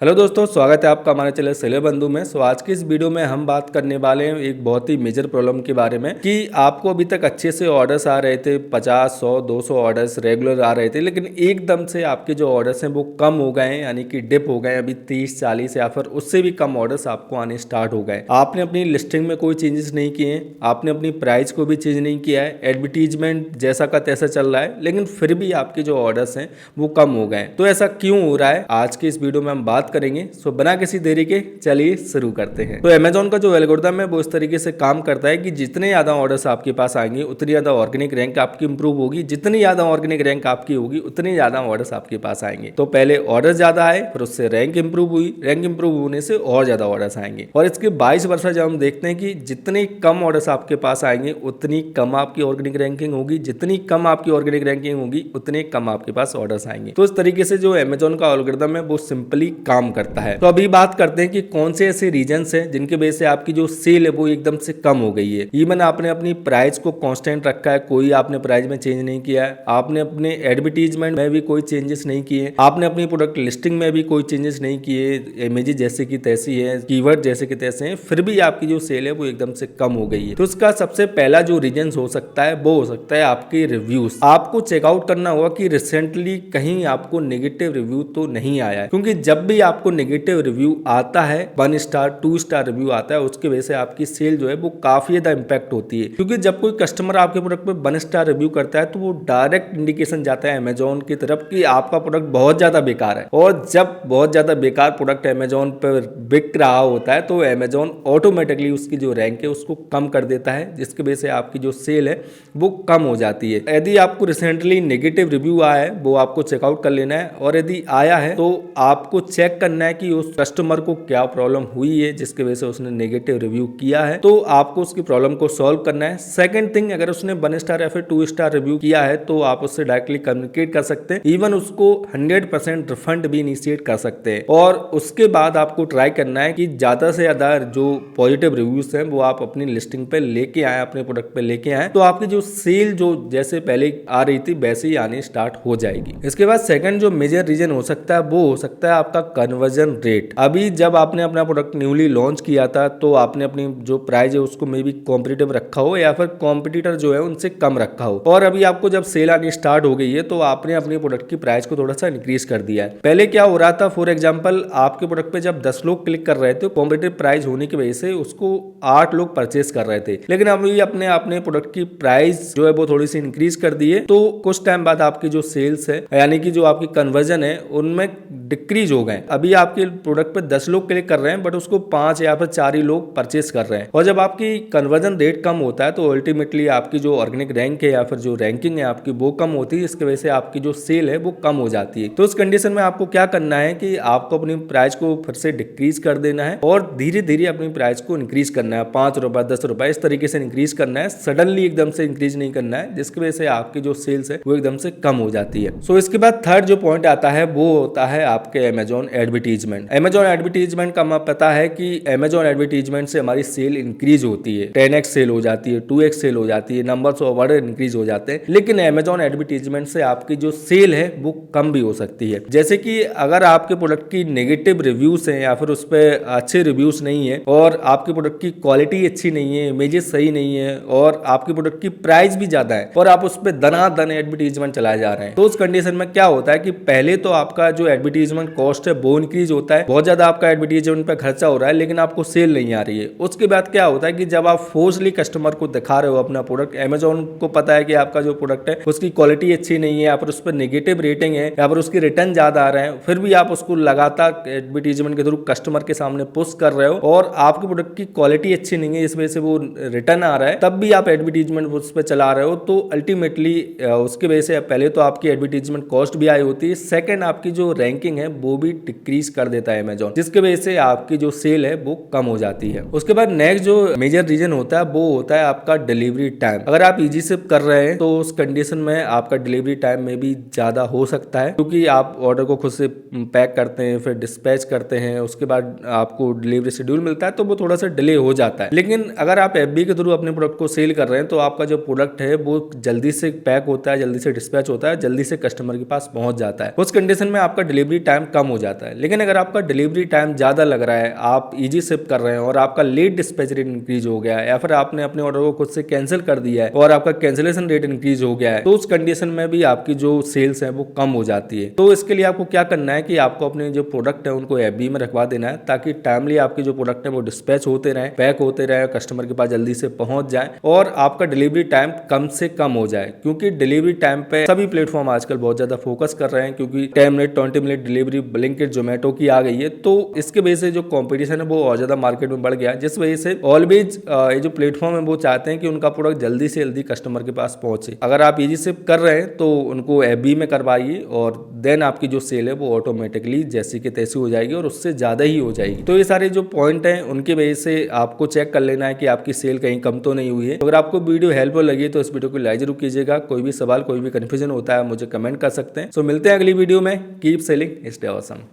Hello दोस्तों, स्वागत है आपका हमारे चैनल सेलर बंधु में। आज की इस वीडियो में हम बात करने वाले हैं एक बहुत ही मेजर प्रॉब्लम के बारे में कि आपको अभी तक अच्छे से ऑर्डर्स आ रहे थे, 50, 100, 200 ऑर्डर्स रेगुलर आ रहे थे, लेकिन एकदम से आपके जो ऑर्डर्स हैं वो कम हो गए हैं, यानी कि डिप हो गए। अभी 30, 40 या फिर उससे भी कम ऑर्डर्स आपको आने स्टार्ट हो गए। आपने अपनी लिस्टिंग में कोई चेंजेस नहीं किए हैं, आपने अपनी प्राइस को भी चेंज नहीं किया है, एडवर्टीजमेंट जैसा का तैसा चल रहा है, लेकिन फिर भी आपके जो ऑर्डर्स हैं वो कम हो गए। तो ऐसा क्यों हो रहा है, आज के इस वीडियो में हम बात करेंगे। सो बिना किसी देरी के चलिए शुरू करते हैं। तो अमेजॉन का जो एल्गोरिथम है वो इस तरीके से काम करता है कि जितने ज्यादा ऑर्डर्स आपके पास आएंगे उतनी ज्यादा ऑर्गेनिक रैंक आपकी इंप्रूव होगी, जितनी ज्यादा ऑर्गेनिक रैंक आपकी होगी उतनी ज्यादा ऑर्डर्स आपके पास आएंगे। तो पहले ऑर्डर ज्यादा आए, फिर उससे रैंक इंप्रूव हुई, रैंक इंप्रूव होने से और ज्यादा ऑर्डर्स आएंगे। और इसके 22 वर्ष जब हम देखते हैं कि जितने कम ऑर्डर्स आपके पास आएंगे उतनी कम आपकी ऑर्गेनिक रैंकिंग होगी, जितनी कम आपकी ऑर्गेनिक रैंकिंग होगी उतने कम आपके पास ऑर्डर्स आएंगे। तो इस तरीके से जो अमेजॉन का एल्गोरिथम है वो सिंपली काम करता है। तो अभी बात करते हैं कि कौन से ऐसे रीजंस हैं जिनके वजह से आपकी जो सेल है वो एकदम से कम हो गई है। इवन आपने अपनी प्राइस को कांस्टेंट रखा है, कोई आपने प्राइस में चेंज नहीं किया है, आपने अपने एडवर्टीजमेंट में भी कोई चेंजेस नहीं किए, आपने अपनी प्रोडक्ट लिस्टिंग में भी कोई चेंजेस नहीं किए, इमेजेस जैसे की तैसी है, कीवर्ड जैसे कि तैसे हैं, फिर भी आपकी जो सेल है वो एकदम से कम हो गई है। तो इसका सबसे पहला जो रीजन हो सकता है वो हो सकता है आपके रिव्यूज। आपको चेकआउट करना होगा कि रिसेंटली कहीं आपको नेगेटिव रिव्यू तो नहीं आया है, क्योंकि जब भी आपको नेगेटिव रिव्यू आता है, 1 स्टार 2 स्टार रिव्यू आता है, उसकी वजह से आपकी सेल जो है वो काफी ज्यादा इंपैक्ट होती है। क्योंकि जब कोई कस्टमर आपके प्रोडक्ट पे 1 स्टार रिव्यू करता है तो वो डायरेक्ट इंडिकेशन जाता है अमेजोन की तरफ कि आपका प्रोडक्ट बहुत ज्यादा बेकार है। और जब बहुत ज्यादा बेकार प्रोडक्ट अमेजोन पर बिक रहा होता है तो अमेजोन ऑटोमेटिकली उसकी जो रैंक है उसको कम कर देता है, जिसकी वजह से आपकी जो सेल है वो कम हो जाती है। यदि आपको रिसेंटली नेगेटिव रिव्यू आया है वो आपको चेकआउट कर लेना है, और यदि आया है तो आपको चेक करना है कि उस कस्टमर को क्या प्रॉब्लम हुई है जिसकी वजह से उसने नेगेटिव रिव्यू किया है। तो आपको उसकी प्रॉब्लम को सॉल्व करना है। सेकंड थिंग, अगर उसने 1 स्टार या फिर 2 स्टार रिव्यू किया है तो आप उससे डायरेक्टली कम्युनिकेट कर सकते हैं, इवन उसको 100% रिफंड भी इनिशिएट कर सकते हैं। और उसके बाद आपको ट्राई करना है कि ज्यादा से ज्यादा जो पॉजिटिव रिव्यूज हैं वो आप अपनी लिस्टिंग पे लेके आए, अपने प्रोडक्ट पे लेके आए, तो आपकी जो सेल जो जैसे पहले आ रही थी वैसे ही आनी स्टार्ट हो जाएगी। इसके बाद सेकंड जो मेजर रीजन हो सकता है वो हो सकता है आपका कन्वर्जन रेट। अभी जब आपने अपना प्रोडक्ट न्यूली लॉन्च किया था तो आपने अपनी जो प्राइस है उसको मे बी कॉम्पिटिटिव रखा हो या फिर कॉम्पिटिटर जो है उनसे कम रखा हो, और अभी आपको जब सेल आनी स्टार्ट हो गई है तो आपने अपने प्रोडक्ट की प्राइस को थोड़ा सा इंक्रीज कर दिया है। पहले क्या हो रहा था, फॉर एग्जांपल आपके प्रोडक्ट पे जब 10 लोग क्लिक कर रहे थे, कॉम्पिटिटिव प्राइस होने की वजह से उसको 8 लोग परचेस कर रहे थे, लेकिन अभी अपने प्रोडक्ट की प्राइस जो है वो थोड़ी सी इंक्रीज कर दी है, तो कुछ टाइम बाद आपकी जो सेल्स है यानी कि जो आपकी कन्वर्जन है उनमें डिक्रीज हो गए। अभी आपके प्रोडक्ट पे 10 लोग क्लिक कर रहे हैं बट उसको 5 या फिर 4 ही लोग परचेस कर रहे हैं, और जब आपकी कन्वर्जन रेट कम होता है तो अल्टीमेटली आपकी जो ऑर्गेनिक रैंक है या फिर जो रैंकिंग है आपकी वो कम होती है, इसकी वजह से आपकी जो सेल है वो कम हो जाती है। तो इस कंडीशन में आपको क्या करना है कि आपको अपनी प्राइस को फिर से डिक्रीज कर देना है और धीरे धीरे अपनी प्राइस को इंक्रीज करना है, 5 रुपए 10 रुपए इस तरीके से इंक्रीज करना है, सडनली एकदम से इंक्रीज नहीं करना है, जिसकी वजह से आपकी जो सेल्स है वो एकदम से कम हो जाती है। सो इसके बाद थर्ड जो पॉइंट आता है वो होता है आपके अमेजॉन एडवर्टीजमेंट। अमेजॉन एडवर्टीजमेंट का हमें पता है कि अमेजॉन एडवर्टीजमेंट से हमारी सेल इंक्रीज होती है, 10x सेल हो जाती है, 2x सेल हो जाती है, नंबर्स ऑफ ऑर्डर इंक्रीज हो जाते हैं, लेकिन अमेजॉन एडवर्टीजमेंट से आपकी जो सेल है वो कम भी हो सकती है। जैसे कि अगर आपके प्रोडक्ट की नेगेटिव रिव्यूज हैं या फिर उस पर अच्छे रिव्यूज नहीं है और आपके प्रोडक्ट की क्वालिटी अच्छी नहीं है, इमेजेस सही नहीं है और आपके प्रोडक्ट की प्राइस भी ज्यादा है और आप उस पर दनादन एडवर्टीजमेंट चलाए जा रहे हैं, तो उस कंडीशन में क्या होता है कि पहले तो आपका जो एडवर्टीजमेंट कॉस्ट है वो इंक्रीज होता है, बहुत ज्यादा आपका एडवर्टीजमेंट पे खर्चा हो रहा है, लेकिन आपको सेल नहीं आ रही है। उसके बाद क्या होता है कि जब आप फोर्सली कस्टमर को दिखा रहे हो अपना प्रोडक्ट, अमेजोन को पता है कि आपका जो प्रोडक्ट है उसकी क्वालिटी अच्छी नहीं है या फिर उस पर नेगेटिव रेटिंग है या फिर उसकी रिटर्न ज्यादा आ रहे हैं, फिर भी आप उसको लगातार एडवर्टीजमेंट के थ्रू कस्टमर के सामने पुश कर रहे हो और आपके प्रोडक्ट की क्वालिटी अच्छी नहीं है, इस वजह से वो रिटर्न आ रहा है, तब भी आप एडवर्टीजमेंट उस पर चला रहे हो, तो अल्टीमेटली उसकी वजह से पहले तो आपकी एडवर्टीजमेंट कॉस्ट भी आई होती है, सेकंड आपकी जो रैंकिंग है वो भी डिक्रीज कर देता है अमेजोन, जिसकी वजह से आपकी जो सेल है वो कम हो जाती है। उसके बाद नेक्स्ट जो मेजर रीजन होता है वो होता है आपका डिलीवरी टाइम। अगर आप इजी शिप कर रहे हैं तो उस कंडीशन में आपका डिलीवरी टाइम में भी ज्यादा हो सकता है, क्योंकि आप ऑर्डर को खुद से पैक करते हैं, फिर डिस्पैच करते हैं, उसके बाद आपको डिलीवरी शेड्यूल मिलता है तो वो थोड़ा सा डिले हो जाता है। लेकिन अगर आप एफबी के थ्रू अपने प्रोडक्ट को सेल कर रहे हैं तो आपका जो प्रोडक्ट है वो जल्दी से पैक होता है, जल्दी से डिस्पैच होता है, जल्दी से कस्टमर के पास पहुंच जाता है, उस कंडीशन में आपका डिलीवरी टाइम कम हो जाता जाता है। लेकिन अगर आपका डिलीवरी टाइम ज़्यादा लग रहा है, आप इजी शिप कर रहे हैं और आपका लेट डिस्पैच रेट इंक्रीज हो गया है, या फिर आपने अपने ऑर्डर को खुद से कैंसिल कर दिया है और आपका कैंसिलेशन रेट इंक्रीज हो गया है, तो उस कंडीशन में भी आपकी जो सेल्स है वो कम हो जाती है। तो इसके लिए आपको क्या करना है कि आपको अपने जो प्रोडक्ट है उनको एफबी में रखवा देना है, ताकि टाइमली आपके जो प्रोडक्ट है वो डिस्पैच होते रहे, पैक होते रहे, कस्टमर के पास जल्दी से पहुंच जाए और आपका डिलीवरी टाइम कम से कम हो जाए। क्योंकि डिलीवरी टाइम पे सभी प्लेटफॉर्म आजकल बहुत ज्यादा फोकस कर रहे हैं, क्योंकि 10 minute 20 minute delivery Blinkit Zomato की आ गई है। तो इसके वजह से जो कंपटीशन है वो और ज्यादा मार्केट में बढ़ गया है, जिस वजह से ऑलवेज ये जो प्लेटफॉर्म है वो चाहते हैं कि उनका प्रोडक्ट जल्दी से जल्दी कस्टमर के पास पहुंचे। अगर आप इजी शिप कर रहे हैं तो उनको एफबी में करवाइए और देन आपकी जो सेल है वो ऑटोमेटिकली जैसी की तैसी हो जाएगी और उससे ज्यादा ही हो जाएगी। तो ये सारे जो पॉइंट हैं उनकी वजह से आपको चेक कर लेना है कि आपकी सेल कहीं कम तो नहीं हुई है। तो अगर आपको वीडियो हेल्पफुल लगी तो इस वीडियो को लाइक जरूर कीजिएगा। कोई भी सवाल कोई भी कंफ्यूजन होता है मुझे कमेंट कर सकते हैं। सो मिलते हैं अगली वीडियो में। Keep selling, stay awesome.